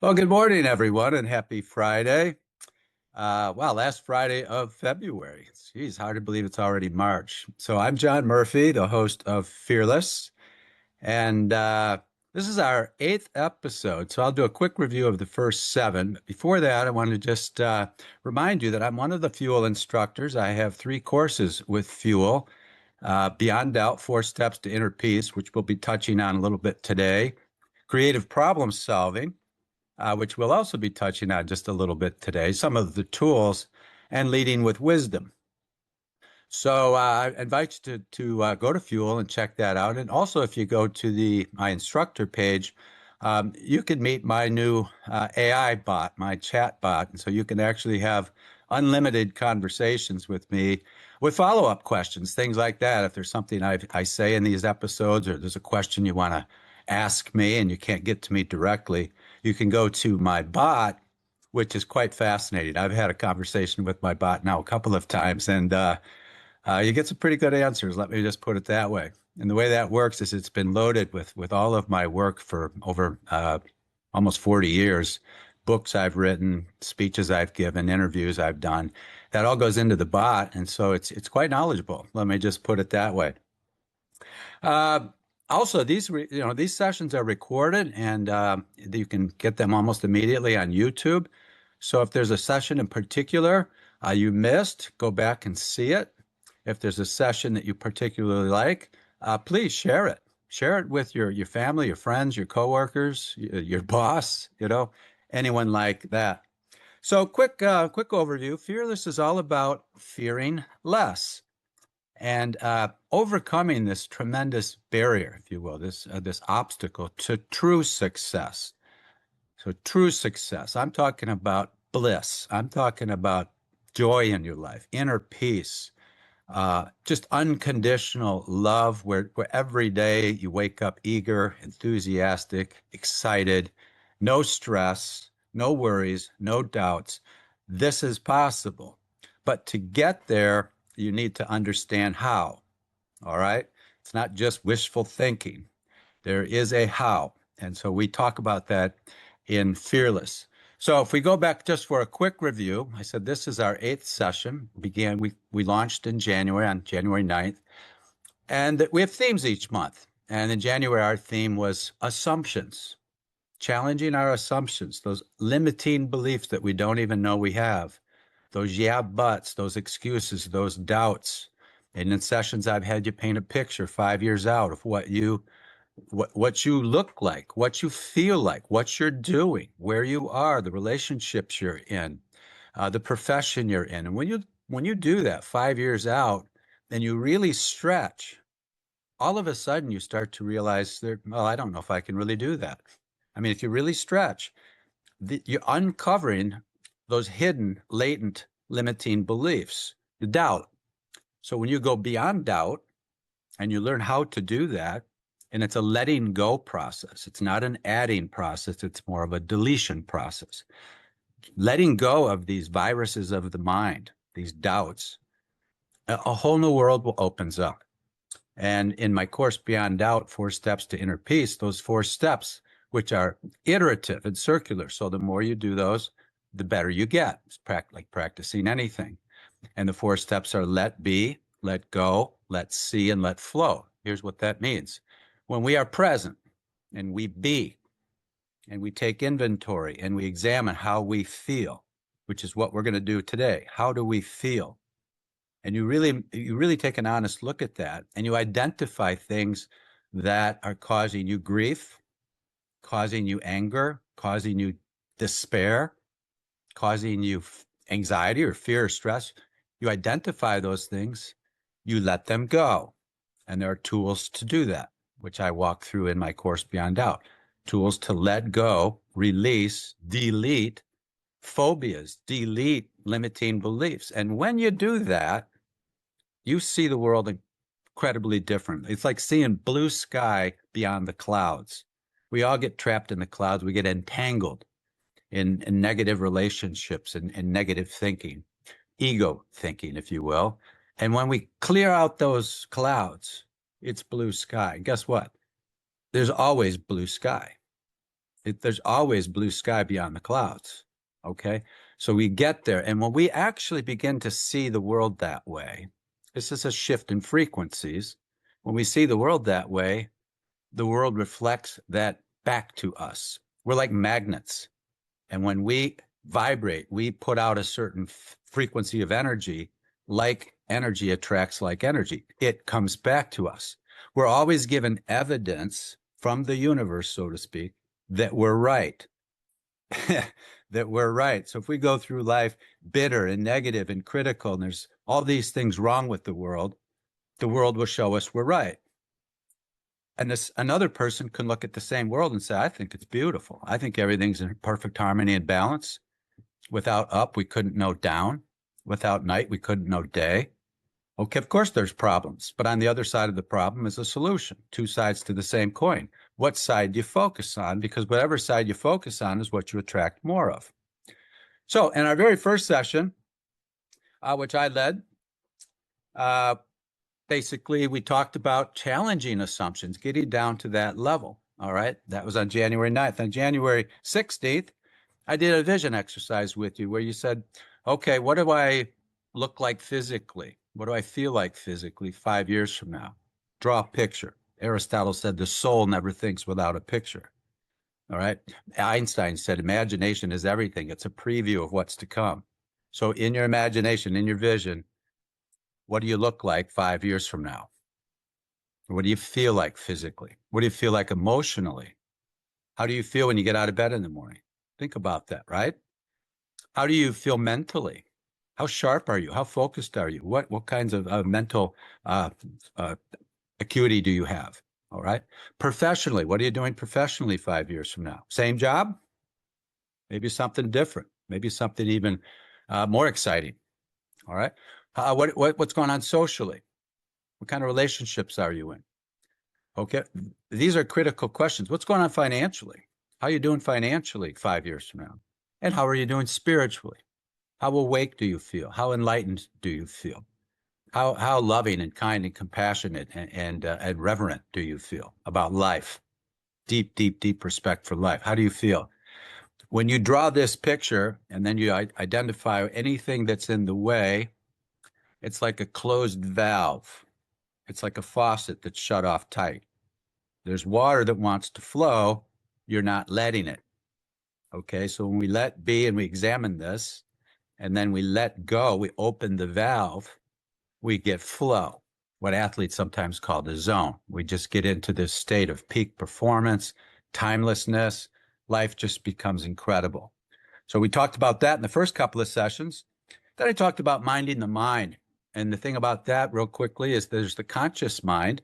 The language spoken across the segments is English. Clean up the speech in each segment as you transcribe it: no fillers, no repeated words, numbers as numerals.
Well, good morning, everyone, and happy Friday. Wow, last Friday of February. Geez, hard to believe it's already March. So I'm John Murphy, the host of Fearless, and this is our eighth episode. So I'll do a quick review of the first seven. But before that, I want to just remind you that I'm one of the Fuel instructors. I have three courses with Fuel. Beyond Doubt, Four Steps to Inner Peace, which we'll be touching on a little bit today. Creative Problem Solving, which we'll also be touching on just a little bit today, some of the tools, and leading with wisdom. So I invite you to go to Fuel and check that out. And also, if you go to my instructor page, you can meet my new AI bot, my chat bot. And so you can actually have unlimited conversations with me with follow-up questions, things like that. If there's something I say in these episodes, or there's a question you want to ask me and you can't get to me directly, you can go to my bot, which is quite fascinating. I've had a conversation with my bot now a couple of times, and you get some pretty good answers. Let me just put it that way. And the way that works is it's been loaded with all of my work for over almost 40 years, books I've written, speeches I've given, interviews I've done. That all goes into the bot, and so it's quite knowledgeable. Let me just put it that way. Uh, Also, these sessions are recorded, and you can get them almost immediately on YouTube. So if there's a session in particular you missed, go back and see it. If there's a session that you particularly like, please share it. Share it with your family, your friends, your coworkers, your boss, anyone like that. So quick overview. Fearless is all about fearing less and overcoming this tremendous barrier, if you will, this obstacle to true success. So true success. I'm talking about bliss. I'm talking about joy in your life, inner peace, just unconditional love, where every day you wake up eager, enthusiastic, excited, no stress, no worries, no doubts. This is possible. But to get there, you need to understand how. All right? It's not just wishful thinking. There is a how. And so we talk about that in Fearless. So if we go back just for a quick review, I said this is our eighth session. We launched in January, on January 9th, and we have themes each month. And in January, our theme was assumptions, challenging our assumptions, those limiting beliefs that we don't even know we have, those yeah buts, those excuses, those doubts. And in sessions, I've had you paint a picture 5 years out of what you look like, what you feel like, what you're doing, where you are, the relationships you're in, the profession you're in. And when you do that 5 years out, and you really stretch, all of a sudden you start to realize well, I don't know if I can really do that. I mean, if you really stretch, you're uncovering those hidden, latent, limiting beliefs, the doubt. So when you go beyond doubt and you learn how to do that, and it's a letting go process. It's not an adding process. It's more of a deletion process. Letting go of these viruses of the mind, these doubts, a whole new world opens up. And in my course, Beyond Doubt, Four Steps to Inner Peace, those four steps, which are iterative and circular. So the more you do those, the better you get. It's like practicing anything. And the four steps are let be, let go, let see, and let flow. Here's what that means. When we are present and we be, and we take inventory and we examine how we feel, which is what we're going to do today. How do we feel? And you really take an honest look at that, and you identify things that are causing you grief, causing you anger, causing you despair, causing you anxiety or fear or stress. You identify those things, you let them go. And there are tools to do that, which I walk through in my course Beyond Doubt. Tools to let go, release, delete phobias, delete limiting beliefs. And when you do that, you see the world incredibly different. It's like seeing blue sky beyond the clouds. We all get trapped in the clouds. We get entangled in negative relationships and negative thinking, ego thinking, if you will. And when we clear out those clouds, it's blue sky. Guess what? There's always blue sky. There's always blue sky beyond the clouds. Okay. So we get there. And when we actually begin to see the world that way, this is a shift in frequencies. When we see the world that way, the world reflects that back to us. We're like magnets. And when we vibrate, we put out a certain frequency of energy, like energy attracts like energy. It comes back to us. We're always given evidence from the universe, so to speak, that we're right. That we're right. So if we go through life bitter and negative and critical, and there's all these things wrong with the world will show us we're right. And another person can look at the same world and say, I think it's beautiful. I think everything's in perfect harmony and balance. Without up, we couldn't know down. Without night, we couldn't know day. Okay, of course there's problems, but on the other side of the problem is a solution. Two sides to the same coin. What side do you focus on? Because whatever side you focus on is what you attract more of. So in our very first session, which I led, basically we talked about challenging assumptions, getting down to that level. All right, that was on January 9th. On January 16th, I did a vision exercise with you where you said, okay, what do I look like physically? What do I feel like physically 5 years from now? Draw a picture. Aristotle said the soul never thinks without a picture. All right. Einstein said imagination is everything. It's a preview of what's to come. So in your imagination, in your vision, what do you look like 5 years from now? What do you feel like physically? What do you feel like emotionally? How do you feel when you get out of bed in the morning? Think about that, right? How do you feel mentally? How sharp are you? How focused are you? What kinds of mental acuity do you have? All right. Professionally, what are you doing professionally 5 years from now? Same job? Maybe something different. Maybe something even more exciting. All right. What's going on socially? What kind of relationships are you in? Okay. These are critical questions. What's going on financially? How are you doing financially 5 years from now? And how are you doing spiritually? How awake do you feel? How enlightened do you feel? How loving and kind and compassionate and reverent do you feel about life? Deep, deep, deep respect for life. How do you feel? When you draw this picture and then you identify anything that's in the way, it's like a closed valve. It's like a faucet that's shut off tight. There's water that wants to flow. You're not letting it. Okay, so when we let be and we examine this, and then we let go, we open the valve, we get flow, what athletes sometimes call the zone. We just get into this state of peak performance, timelessness. Life just becomes incredible. So we talked about that in the first couple of sessions. Then I talked about minding the mind. And the thing about that real quickly is there's the conscious mind,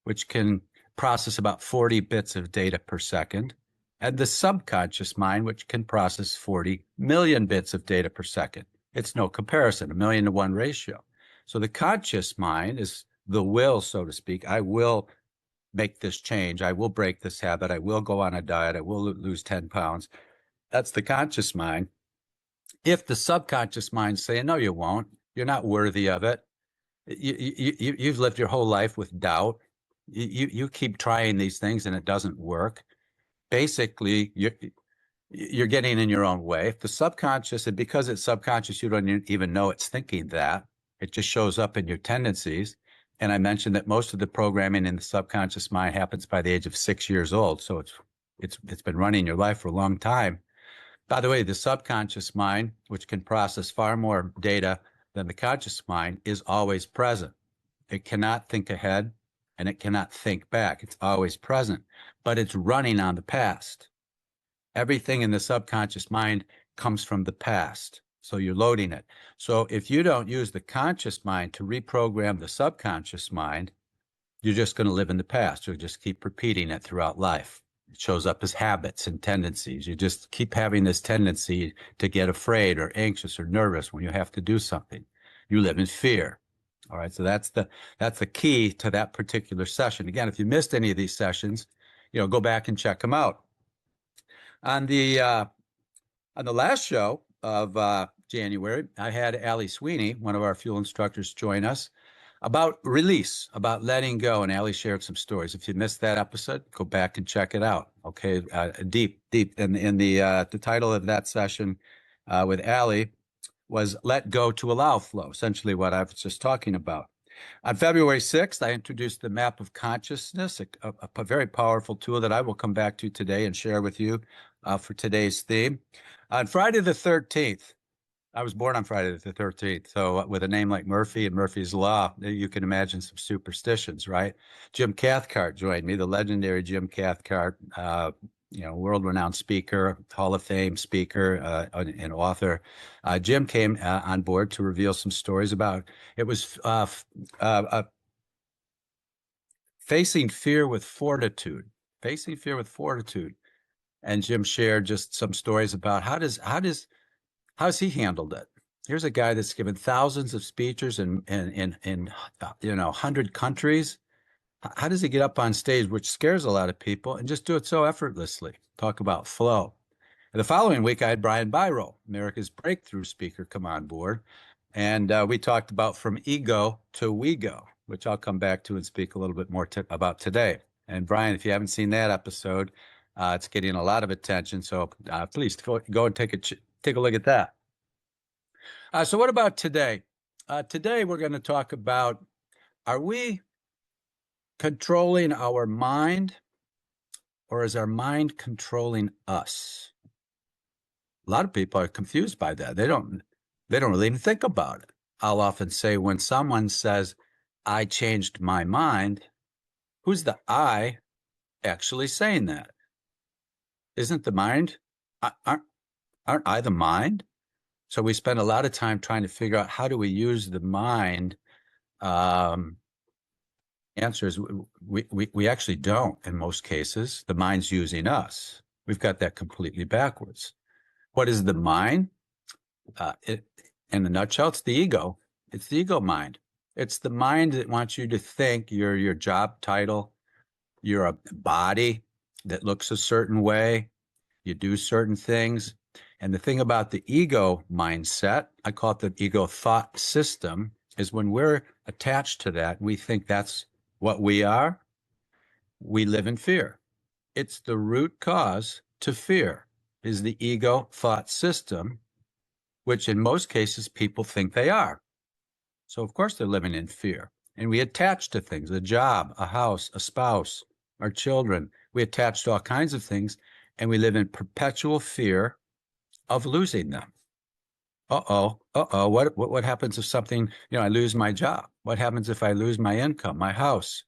which can process about 40 bits of data per second, and the subconscious mind, which can process 40 million bits of data per second. It's no comparison, 1,000,000 to 1 ratio. So the conscious mind is the will, so to speak. I will make this change. I will break this habit. I will go on a diet. I will lose 10 pounds. That's the conscious mind. If the subconscious mind's saying, no, you won't, you're not worthy of it. You've lived your whole life with doubt. You keep trying these things and it doesn't work. Basically, you're getting in your own way. If the subconscious, and because it's subconscious, you don't even know it's thinking that. It just shows up in your tendencies. And I mentioned that most of the programming in the subconscious mind happens by the age of 6 years old. So it's been running your life for a long time. By the way, the subconscious mind, which can process far more data than the conscious mind, is always present. It cannot think ahead and it cannot think back. It's always present, but it's running on the past. Everything in the subconscious mind comes from the past. So you're loading it. So if you don't use the conscious mind to reprogram the subconscious mind, you're just going to live in the past. You'll just keep repeating it throughout life. It shows up as habits and tendencies. You just keep having this tendency to get afraid or anxious or nervous when you have to do something. You live in fear. All right. So that's the key to that particular session. Again, if you missed any of these sessions, go back and check them out. On the last show of January, I had Allie Sweeney, one of our fuel instructors, join us. about release, about letting go. And Allie shared some stories. If you missed that episode, go back and check it out. Okay, deep. In the title of that session with Allie was "Let Go to Allow Flow." Essentially, what I was just talking about. On February 6th, I introduced the map of consciousness, a very powerful tool that I will come back to today and share with you for today's theme. On Friday the 13th, I was born on Friday the 13th. So with a name like Murphy and Murphy's Law, you can imagine some superstitions, right? Jim Cathcart joined me, the legendary Jim Cathcart, world-renowned speaker, Hall of Fame speaker, and author. Jim came on board to reveal some stories about it was facing fear with fortitude, And Jim shared just some stories about how's he handled it. Here's a guy that's given thousands of speeches in 100 countries. How does he get up on stage, which scares a lot of people, and just do it so effortlessly? Talk about flow. And the following week, I had Brian Biro, America's breakthrough speaker, come on board. And we talked about from ego to we go, which I'll come back to and speak a little bit more about today. And Brian, if you haven't seen that episode, it's getting a lot of attention. So please go and take a look at that. So what about today? Today, we're going to talk about, are we controlling our mind, or is our mind controlling us? A lot of people are confused by that. They don't really even think about it. I'll often say when someone says, I changed my mind, who's the I actually saying that? Isn't the mind? Aren't I the mind? So we spend a lot of time trying to figure out how do we use the mind. Answer is we actually don't in most cases. The mind's using us. We've got that completely backwards. What is the mind? In a nutshell, it's the ego. It's the ego mind. It's the mind that wants you to think you're your job title, you're a body that looks a certain way, you do certain things. And the thing about the ego mindset, I call it the ego thought system, is when we're attached to that, we think that's what we are, we live in fear. It's the root cause to fear, is the ego thought system, which in most cases people think they are. So of course they're living in fear. And we attach to things, a job, a house, a spouse, our children. We attach to all kinds of things, and we live in perpetual fear of losing them. What happens if something, I lose my job? What happens if I lose my income, my house,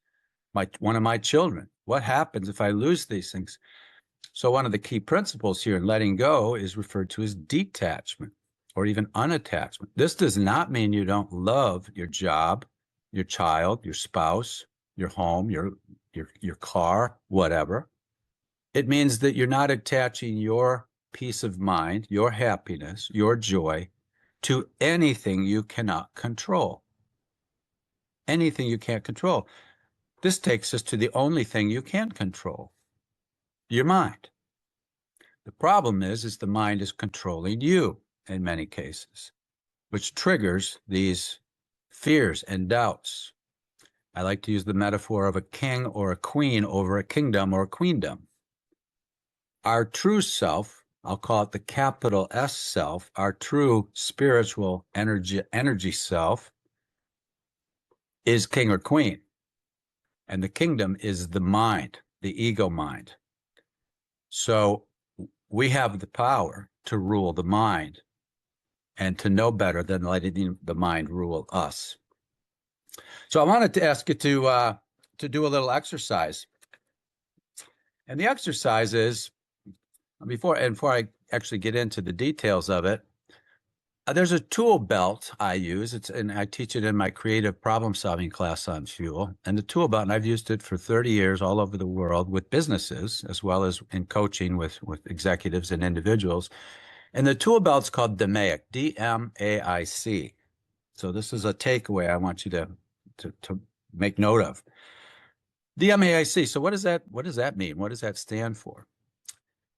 one of my children? What happens if I lose these things? So one of the key principles here in letting go is referred to as detachment or even unattachment. This does not mean you don't love your job, your child, your spouse, your home, your car, whatever. It means that you're not attaching your peace of mind, your happiness, your joy to anything you cannot control. Anything you can't control. This takes us to the only thing you can control, your mind. The problem is the mind is controlling you in many cases, which triggers these fears and doubts. I like to use the metaphor of a king or a queen over a kingdom or a queendom. Our true self, I'll call it the capital S self, our true spiritual energy self is king or queen. And the kingdom is the mind, the ego mind. So we have the power to rule the mind and to know better than letting the mind rule us. So I wanted to ask you to do a little exercise. And the exercise is, before I actually get into the details of it, there's a tool belt I use. And I teach it in my creative problem solving class on Fuel. And the tool belt, and I've used it for 30 years all over the world with businesses, as well as in coaching with executives and individuals. And the tool belt's called DMAIC, DMAIC. So this is a takeaway I want you to make note of. DMAIC. So what does that mean? What does that stand for?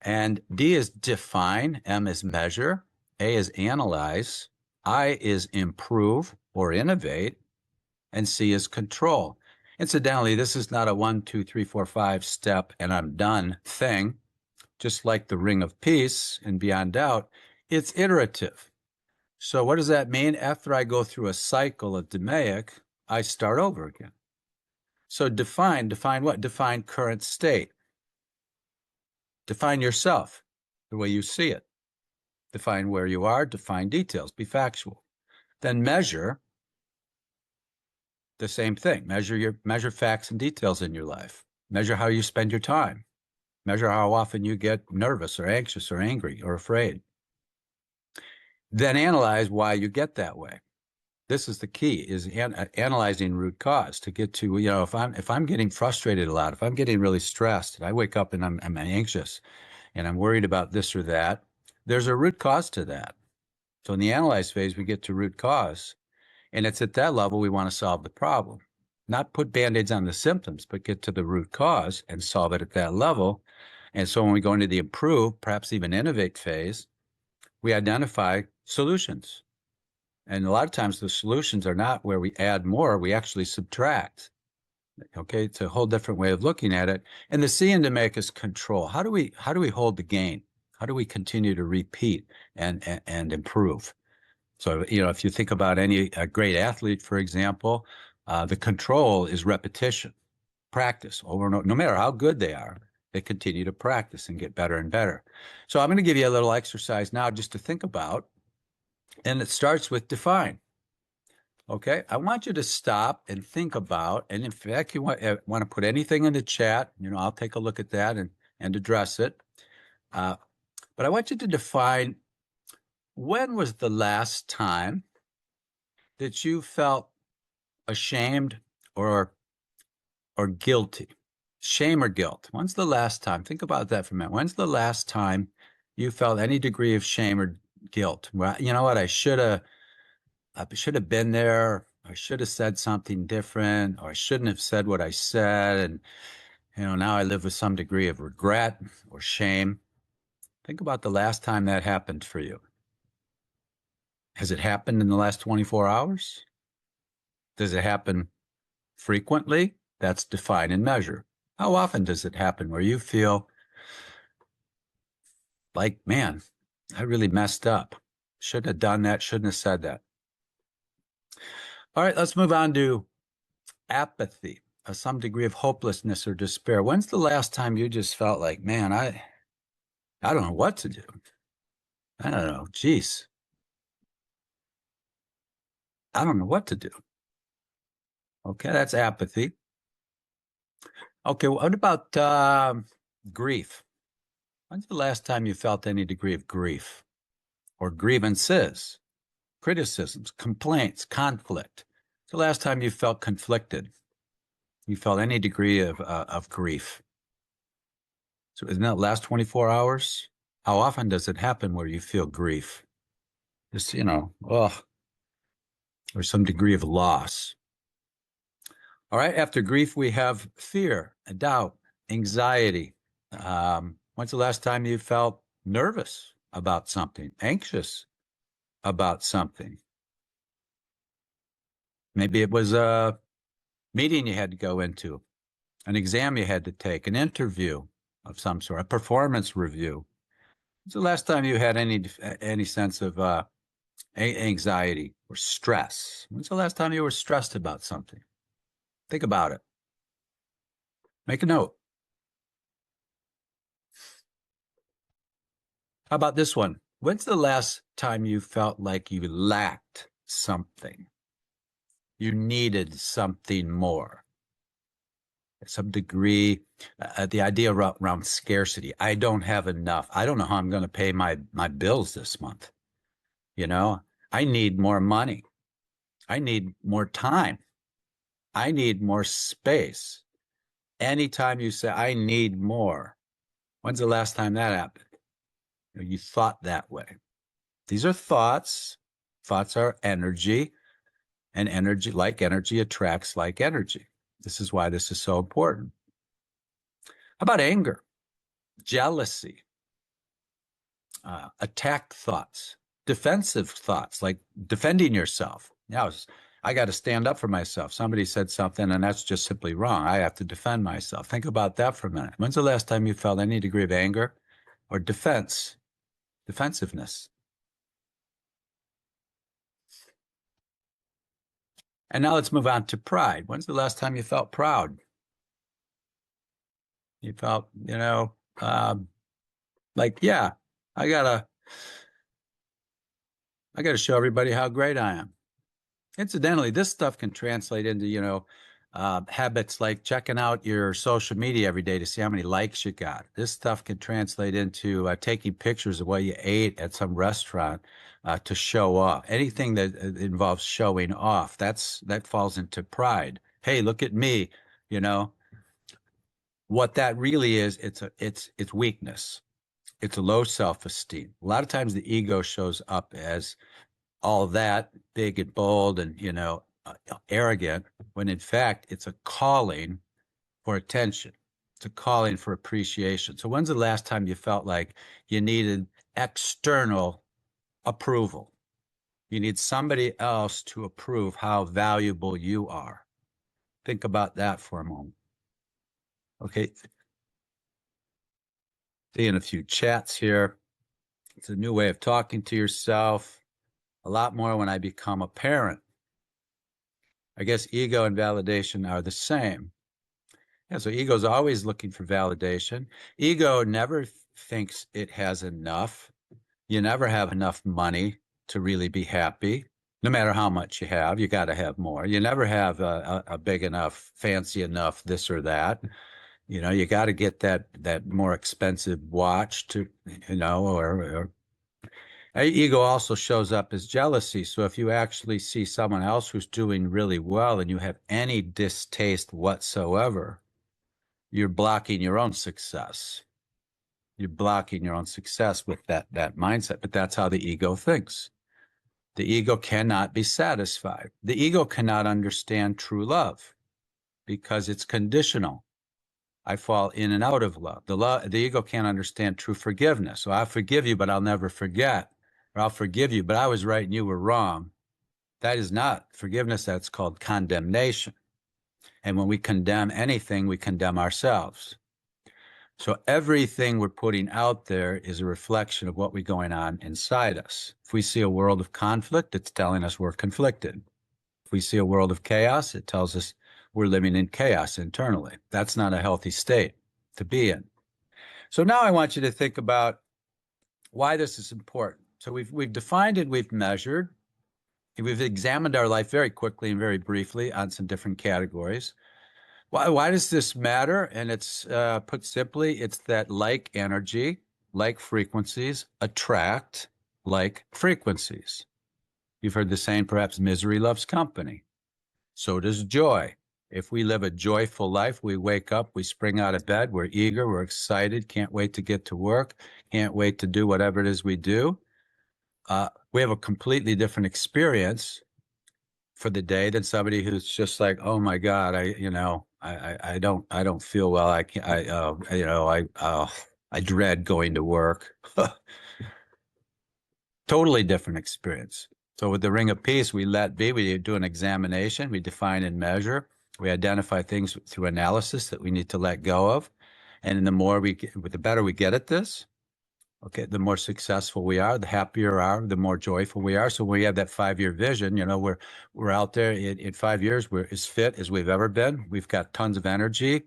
And D is define, M is measure, A is analyze, I is improve or innovate, and C is control. Incidentally, this is not a 1, 2, 3, 4, 5 step and I'm done thing. Just like the ring of peace and beyond doubt, it's iterative. So what does that mean? After I go through a cycle of DMAIC, I start over again. So define what? Define current state. Define yourself the way you see it. Define where you are, define details, be factual. Then measure the same thing. Measure facts and details in your life. Measure how you spend your time. Measure how often you get nervous or anxious or angry or afraid. Then analyze why you get that way. This is the key, is analyzing root cause to get to, if I'm getting frustrated a lot, if I'm getting really stressed, and I wake up and I'm anxious and I'm worried about this or that, there's a root cause to that. So in the analyze phase, we get to root cause. And it's at that level we want to solve the problem. Not put Band-Aids on the symptoms, but get to the root cause and solve it at that level. And so when we go into the improve, perhaps even innovate phase, we identify solutions. And a lot of times the solutions are not where we add more, we actually subtract. Okay, it's a whole different way of looking at it. And the C in DMAIC is control. How do we hold the gain? How do we continue to repeat and improve? So, if you think about a great athlete, for example, the control is repetition, practice over and over. No matter how good they are, they continue to practice and get better and better. So I'm going to give you a little exercise now just to think about, and it starts with define. Okay, I want you to stop and think about, and in fact, you want to put anything in the chat, I'll take a look at that and address it. But I want you to define, when was the last time that you felt ashamed or guilty? Shame or guilt? When's the last time? Think about that for a minute. When's the last time you felt any degree of shame or guilt? Well, you know what? I should have been there. I should have said something different, or I shouldn't have said what I said. And, now I live with some degree of regret or shame. Think about the last time that happened for you. Has it happened in the last 24 hours? Does it happen frequently? That's define and measure. How often does it happen where you feel like, man, I really messed up. Shouldn't have done that, shouldn't have said that. All right, let's move on to apathy, some degree of hopelessness or despair. When's the last time you just felt like, man, I don't know what to do? I don't know, geez. I don't know what to do. Okay, that's apathy. Okay, what about grief? When's the last time you felt any degree of grief or grievances, criticisms, complaints, conflict? It's the last time you felt conflicted, you felt any degree of grief. So isn't that last 24 hours? How often does it happen where you feel grief? Just, or some degree of loss. All right, after grief, we have fear, doubt, anxiety. When's the last time you felt nervous about something, anxious about something? Maybe it was a meeting you had to go into, an exam you had to take, an interview of some sort, a performance review. When's the last time you had any sense of anxiety or stress? When's the last time you were stressed about something? Think about it. Make a note. How about this one? When's the last time you felt like you lacked something? You needed something more. Some degree, the idea around scarcity. I don't have enough. I don't know how I'm going to pay my bills this month. I need more money. I need more time. I need more space. Anytime you say, I need more, when's the last time that happened? You thought that way. These are thoughts. Thoughts are energy, and energy attracts like energy. This is why this is so important. How about anger, jealousy, attack thoughts, defensive thoughts, like defending yourself? I got to stand up for myself. Somebody said something and that's just simply wrong. I have to defend myself. Think about that for a minute. When's the last time you felt any degree of anger or defensiveness? And now let's move on to pride. When's the last time you felt proud? You felt, like, yeah, I gotta show everybody how great I am. Incidentally, this stuff can translate into, habits like checking out your social media every day to see how many likes you got. This stuff can translate into taking pictures of what you ate at some restaurant to show off. Anything that involves showing off, that falls into pride. Hey, look at me, you know. What that really is, it's weakness. It's a low self-esteem. A lot of times the ego shows up as all that big and bold and, arrogant, when in fact it's a calling for attention. It's a calling for appreciation. So when's the last time you felt like you needed external approval? You need somebody else to approve how valuable you are. Think about that for a moment. Okay. Seeing a few chats here. It's a new way of talking to yourself. A lot more when I become a parent. I guess ego and validation are the same. Yeah, so ego's always looking for validation. Ego never thinks it has enough. You never have enough money to really be happy. No matter how much you have, you got to have more. You never have a big enough, fancy enough, this or that. You got to get that more expensive watch to, or ego also shows up as jealousy. So if you actually see someone else who's doing really well and you have any distaste whatsoever, you're blocking your own success. You're blocking your own success with that mindset. But that's how the ego thinks. The ego cannot be satisfied. The ego cannot understand true love because it's conditional. I fall in and out of love. The ego can't understand true forgiveness. So I forgive you, but I'll never forget. Or I'll forgive you, but I was right and you were wrong. That is not forgiveness. That's called condemnation. And when we condemn anything, we condemn ourselves. So everything we're putting out there is a reflection of what we're going on inside us. If we see a world of conflict, it's telling us we're conflicted. If we see a world of chaos, it tells us we're living in chaos internally. That's not a healthy state to be in. So now I want you to think about why this is important. So we've defined it, we've measured, we've examined our life very quickly and very briefly on some different categories. Why does this matter? And it's put simply, it's that like energy, like frequencies attract like frequencies. You've heard the saying, perhaps misery loves company. So does joy. If we live a joyful life, we wake up, we spring out of bed, we're eager, we're excited, can't wait to get to work, can't wait to do whatever it is we do. We have a completely different experience for the day than somebody who's just like, oh my God, I don't feel well. I dread going to work. Totally different experience. So with the ring of peace, we let be, we do an examination, we define and measure, we identify things through analysis that we need to let go of. And the better we get at this, okay, the more successful we are, the happier we are, the more joyful we are. So when we have that 5-year vision, we're out there in 5 years, we're as fit as we've ever been. We've got tons of energy.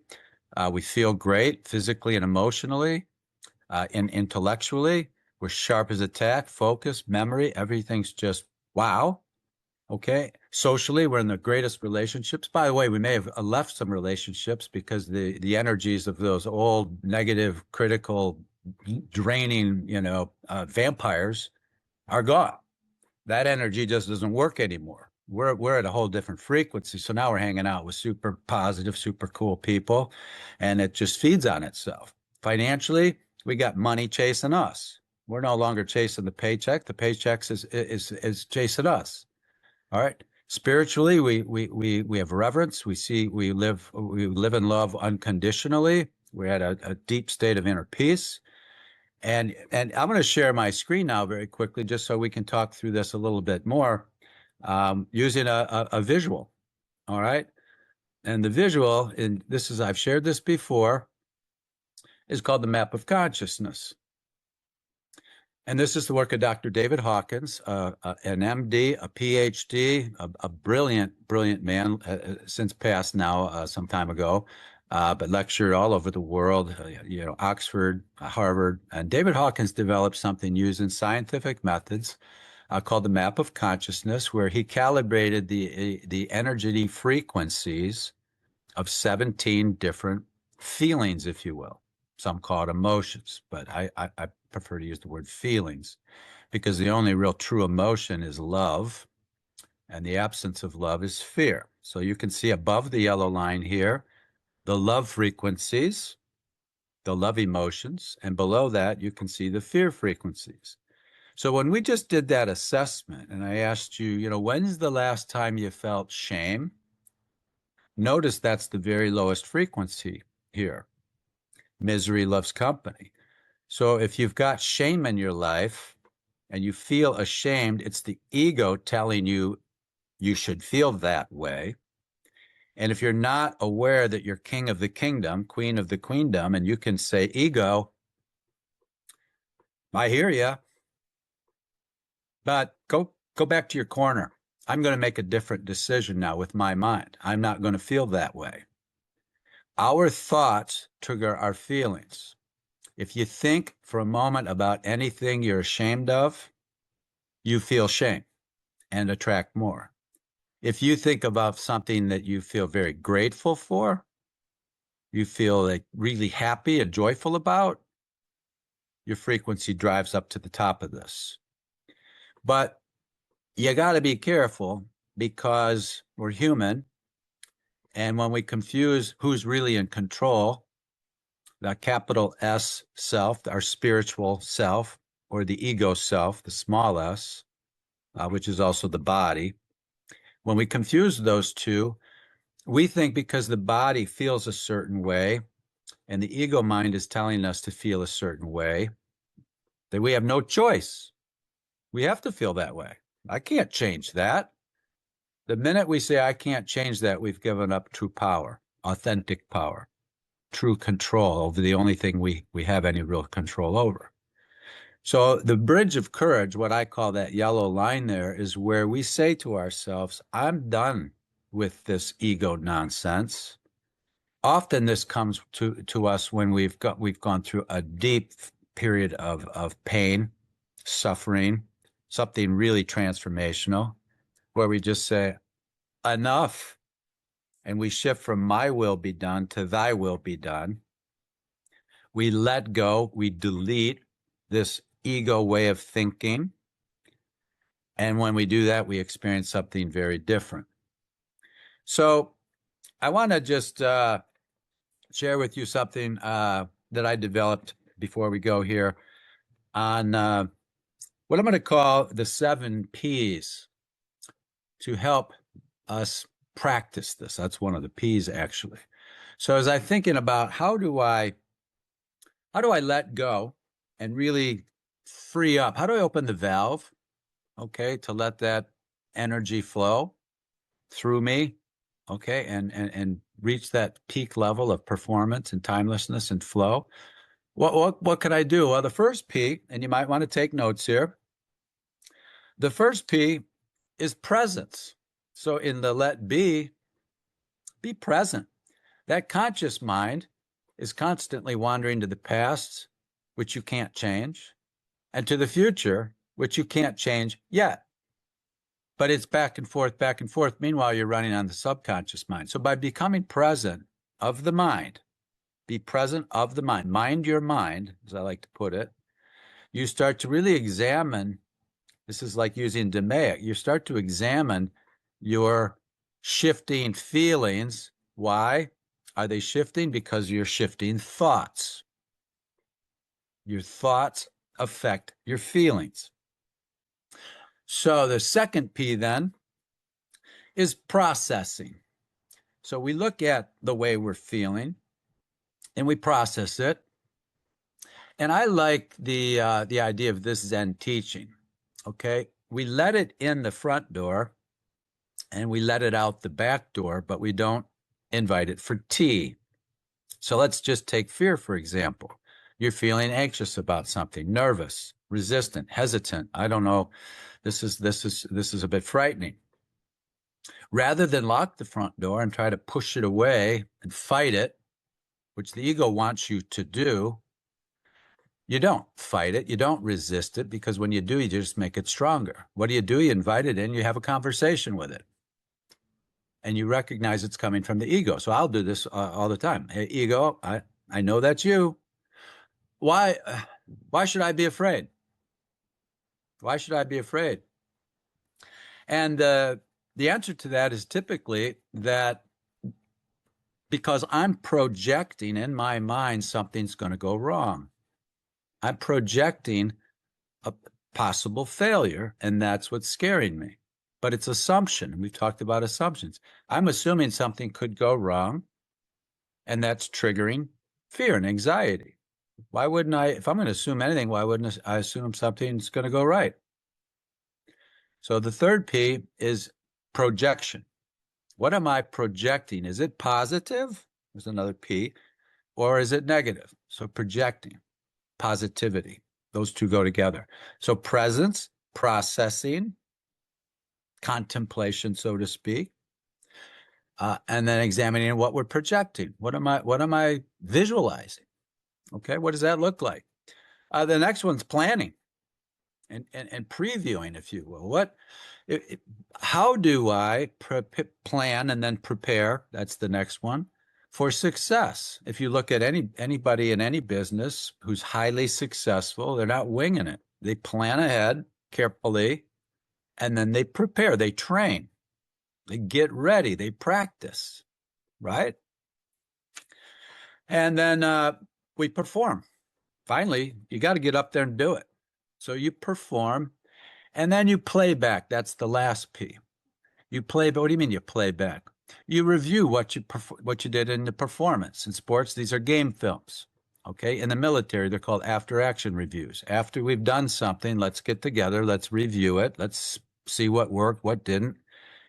We feel great physically and emotionally and intellectually. We're sharp as a tack, focus, memory, everything's just wow. Okay. Socially, we're in the greatest relationships. By the way, we may have left some relationships because the energies of those old negative, critical, draining, vampires are gone. That energy just doesn't work anymore. We're at a whole different frequency. So now we're hanging out with super positive, super cool people, and it just feeds on itself. Financially, we got money chasing us. We're no longer chasing the paycheck. The paycheck is chasing us. All right. Spiritually, we have reverence. We live in love unconditionally. We're at a deep state of inner peace. And I'm going to share my screen now very quickly, just so we can talk through this a little bit more. using a visual. All right. And the visual, and this is, I've shared this before, is called the map of consciousness. And this is the work of Dr. David Hawkins, an MD, a PhD, a brilliant, brilliant man, since passed now some time ago, but lectured all over the world, Oxford, Harvard. And David Hawkins developed something using scientific methods called the map of consciousness, where he calibrated the energy frequencies of 17 different feelings, if you will. Some call it emotions, but I prefer to use the word feelings, because the only real true emotion is love, and the absence of love is fear. So you can see above the yellow line here, the love frequencies, the love emotions, and below that you can see the fear frequencies. So when we just did that assessment and I asked you, when's the last time you felt shame? Notice that's the very lowest frequency here. Misery loves company. So if you've got shame in your life and you feel ashamed, it's the ego telling you you should feel that way. And if you're not aware that you're king of the kingdom, queen of the queendom, and you can say, ego, I hear you, but go back to your corner. I'm going to make a different decision now with my mind. I'm not going to feel that way. Our thoughts trigger our feelings. If you think for a moment about anything you're ashamed of, you feel shame and attract more. If you think about something that you feel very grateful for, you feel like really happy and joyful about, your frequency drives up to the top of this. But you got to be careful, because we're human. And when we confuse who's really in control, the capital S self, our spiritual self, or the ego self, the small s, which is also the body, when we confuse those two, we think because the body feels a certain way and the ego mind is telling us to feel a certain way, that we have no choice. We have to feel that way. I can't change that. The minute we say, I can't change that, we've given up true power, authentic power, true control over the only thing we have any real control over. So the bridge of courage, what I call that yellow line there, is where we say to ourselves, I'm done with this ego nonsense. Often this comes to us when we've gone through a deep period of pain, suffering, something really transformational, where we just say, enough. And we shift from my will be done to thy will be done. We let go, we delete this ego way of thinking. And when we do that, we experience something very different. So I want to just share with you something that I developed before we go here on what I'm going to call the 7 P's to help us practice this. That's one of the P's, actually. So as I'm thinking about how do I let go and really free up? How do I open the valve, okay, to let that energy flow through me, okay, and reach that peak level of performance and timelessness and flow? What can I do? Well, the first P, and you might want to take notes here. The first P is presence. So in the let be present. That conscious mind is constantly wandering to the past, which you can't change, and to the future, which you can't change yet. But it's back and forth, back and forth. Meanwhile, you're running on the subconscious mind. So by becoming present of the mind, be present of the mind, mind your mind, as I like to put it, you start to really examine. This is like using DMAIC. You start to examine your shifting feelings. Why are they shifting? Because you're shifting thoughts. Your thoughts affect your feelings. So the second P then is processing. So we look at the way we're feeling and we process it. And I like the idea of this Zen teaching. Okay, we let it in the front door and we let it out the back door, but we don't invite it for tea. So let's just take fear, for example. You're feeling anxious about something, nervous, resistant, hesitant. I don't know. This is a bit frightening. Rather than lock the front door and try to push it away and fight it, which the ego wants you to do, you don't fight it. You don't resist it, because when you do, you just make it stronger. What do? You invite it in, you have a conversation with it. And you recognize it's coming from the ego. So I'll do this all the time. Hey, ego, I know that's you. Why should I be afraid? Why should I be afraid? And the answer to that is typically that because I'm projecting in my mind something's going to go wrong. I'm projecting a possible failure, and that's what's scaring me. But it's assumption. We've talked about assumptions. I'm assuming something could go wrong, and that's triggering fear and anxiety. Why wouldn't I, if I'm going to assume anything, why wouldn't I assume something's going to go right? So the third P is projection. What am I projecting? Is it positive? There's another P. Or is it negative? So projecting, positivity. Those two go together. So presence, processing, contemplation, so to speak, and then examining what we're projecting. What am I visualizing? Okay, what does that look like? The next one's planning and previewing, if you will. How do I plan and then prepare? That's the next one. For success. If you look at anybody in any business who's highly successful, they're not winging it. They plan ahead carefully, and then they prepare, they train, they get ready, they practice, right? And then we perform. Finally, you got to get up there and do it. So you perform, and then you play back. That's the last P. You play, but what do you mean you play back? You review what you did in the performance. In sports, these are game films. Okay, in the military, they're called after-action reviews. After we've done something, let's get together, let's review it, let's see what worked, what didn't.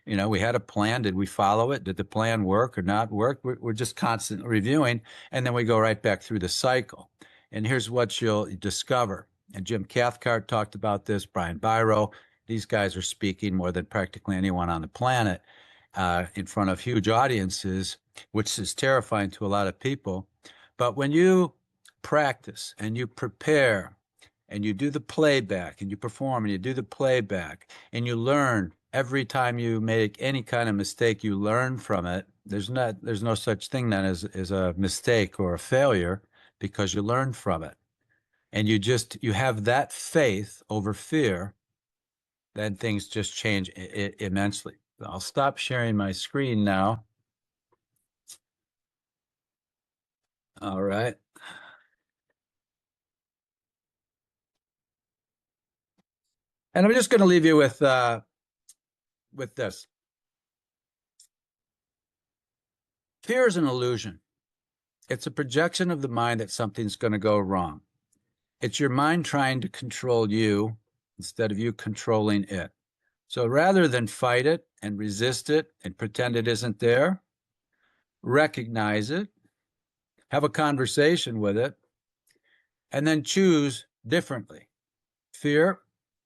You know, we had a plan. Did we follow it? Did the plan work or not work? We're just constantly reviewing, and then we go right back through the cycle. And here's what you'll discover. And Jim Cathcart talked about this, Brian Biro. These guys are speaking more than practically anyone on the planet in front of huge audiences, which is terrifying to a lot of people. But when you practice and you prepare and you do the playback and you perform and you do the playback and you learn every time you make any kind of mistake, you learn from it. There's no such thing then as a mistake or a failure, because you learn from it. And you have that faith over fear, then things just change immensely. I'll stop sharing my screen now. All right. And I'm just going to leave you with this. Fear is an illusion. It's a projection of the mind that something's going to go wrong. It's your mind trying to control you instead of you controlling it. So rather than fight it and resist it and pretend it isn't there, recognize it, have a conversation with it, and then choose differently. Fear,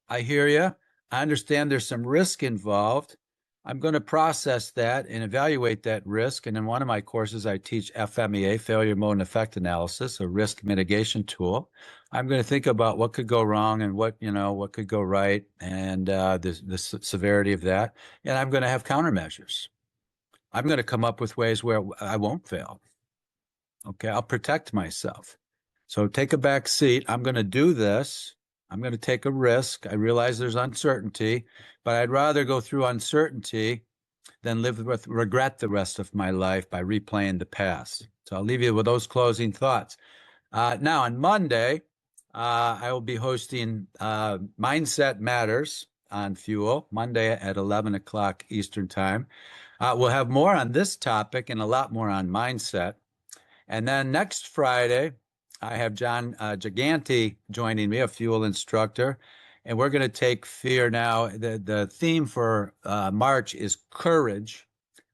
I hear you. I understand there's some risk involved. I'm going to process that and evaluate that risk. And in one of my courses, I teach FMEA, failure mode and effect analysis, a risk mitigation tool. I'm going to think about what could go wrong and what could go right, and the severity of that. And I'm going to have countermeasures. I'm going to come up with ways where I won't fail. Okay, I'll protect myself. So take a back seat. I'm going to do this. I'm going to take a risk. I realize there's uncertainty, but I'd rather go through uncertainty than live with regret the rest of my life by replaying the past. So I'll leave you with those closing thoughts. Now, on Monday, I will be hosting Mindset Matters on Fuel, Monday at 11 o'clock Eastern Time. We'll have more on this topic and a lot more on mindset. And then next Friday, I have John Giganti joining me, a fuel instructor, and we're going to take fear now. The theme for March is courage.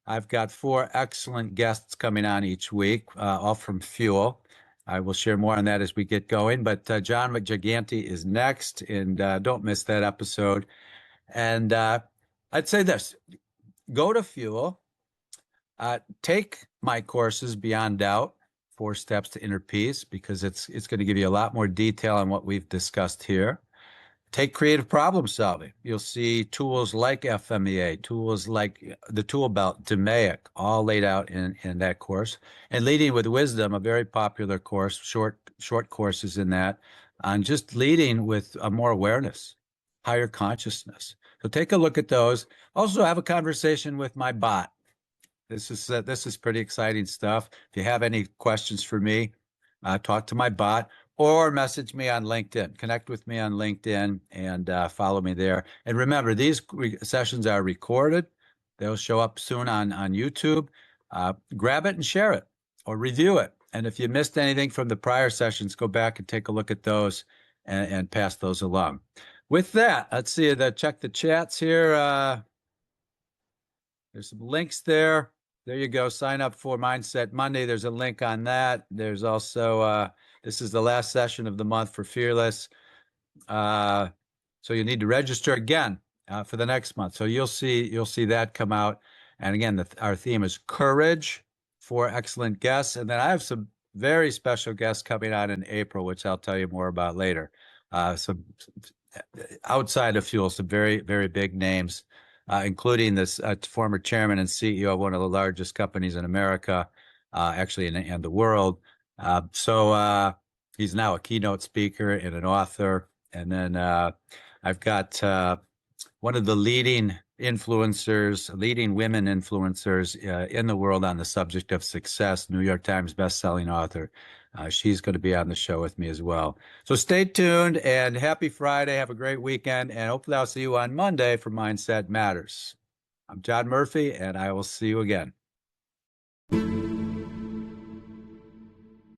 I've got 4 excellent guests coming on each week, all from Fuel. I will share more on that as we get going. But John McGiganti is next, and don't miss that episode. And I'd say this: go to Fuel, take my courses, Beyond Doubt, 4 Steps to Inner Peace, because it's going to give you a lot more detail on what we've discussed here. Take creative problem solving. You'll see tools like FMEA, tools like the tool belt, DMAIC, all laid out in that course. And Leading with Wisdom, a very popular course, short courses in that, on just leading with more awareness, higher consciousness. So take a look at those. Also have a conversation with my bot. This is pretty exciting stuff. If you have any questions for me, talk to my bot or message me on LinkedIn. Connect with me on LinkedIn and follow me there. And remember, these sessions are recorded. They'll show up soon on YouTube. Grab it and share it or review it. And if you missed anything from the prior sessions, go back and take a look at those and pass those along. With that, let's see, check the chats here. There's some links there. There you go. Sign up for Mindset Monday. There's a link on that. There's also, this is the last session of the month for Fearless. So you need to register again for the next month. So you'll see that come out. And again, our theme is courage, 4 excellent guests. And then I have some very special guests coming on in April, which I'll tell you more about later. Some outside of Fuel, some very, very big names. Including this former chairman and CEO of one of the largest companies in America, actually in the world. So he's now a keynote speaker and an author. And then I've got one of the leading women influencers in the world on the subject of success, New York Times bestselling author. She's going to be on the show with me as well. So stay tuned and happy Friday. Have a great weekend. And hopefully I'll see you on Monday for Mindset Matters. I'm John Murphy, and I will see you again.